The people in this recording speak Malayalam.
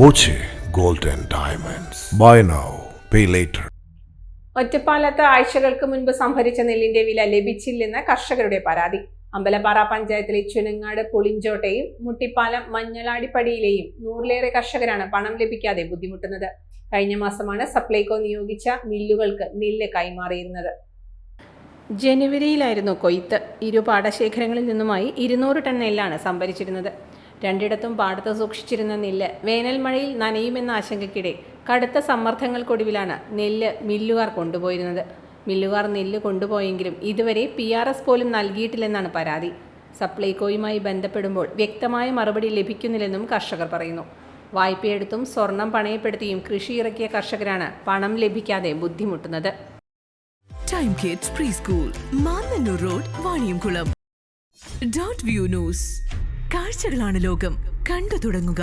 Boche gold and diamonds. Buy now pay later. ഒറ്റപ്പാലത്ത് ആഴ്ചകൾക്ക് മുൻപ് സംഭരിച്ച നെല്ലിന്റെ വില ലഭിച്ചില്ലെന്ന് കർഷകരുടെ പരാതി. അമ്പലപ്പാറ പഞ്ചായത്തിലെ ചുനങ്ങാട് പുളിഞ്ചോട്ടയും മുട്ടിപ്പാലം മഞ്ഞളാടിപ്പടിയിലെയും 100-ലേറെ കർഷകരാണ് പണം ലഭിക്കാതെ ബുദ്ധിമുട്ടുന്നത്. കഴിഞ്ഞ മാസമാണ് സപ്ലൈകോ നിയോഗിച്ച മില്ലുകൾക്ക് നെല്ല് കൈമാറിയിരുന്നത്. ജനുവരിയിലായിരുന്നു കൊയ്ത്ത്. ഇരു പാടശേഖരങ്ങളിൽ നിന്നുമായി 200 ടൺ നെല്ലാണ് സംഭരിച്ചിരുന്നത്. രണ്ടിടത്തും പാടത്ത് സൂക്ഷിച്ചിരുന്ന നെല്ല് വേനൽ മഴയിൽ നനയുമെന്ന ആശങ്കയ്ക്കിടെ കടുത്ത സമ്മർദ്ദങ്ങൾക്കൊടുവിലാണ് നെല്ല് മില്ലുകാർ കൊണ്ടുപോയിരുന്നത്. മില്ലുകാർ നെല്ല് കൊണ്ടുപോയെങ്കിലും ഇതുവരെ PRS പോലും നൽകിയിട്ടില്ലെന്നാണ് പരാതി. സപ്ലൈകോയുമായി ബന്ധപ്പെടുമ്പോൾ വ്യക്തമായ മറുപടി ലഭിക്കുന്നില്ലെന്നും കർഷകർ പറയുന്നു. വായ്പയെടുത്തും സ്വർണം പണയപ്പെടുത്തിയും കൃഷി ഇറക്കിയ കർഷകരാണ് പണം ലഭിക്കാതെ ബുദ്ധിമുട്ടുന്നത്. Time kids preschool, Mannannur road, Vaniyamkulam. .View news. കാഴ്ചകളാണ് ലോകം, കണ്ടു തുടങ്ങുക.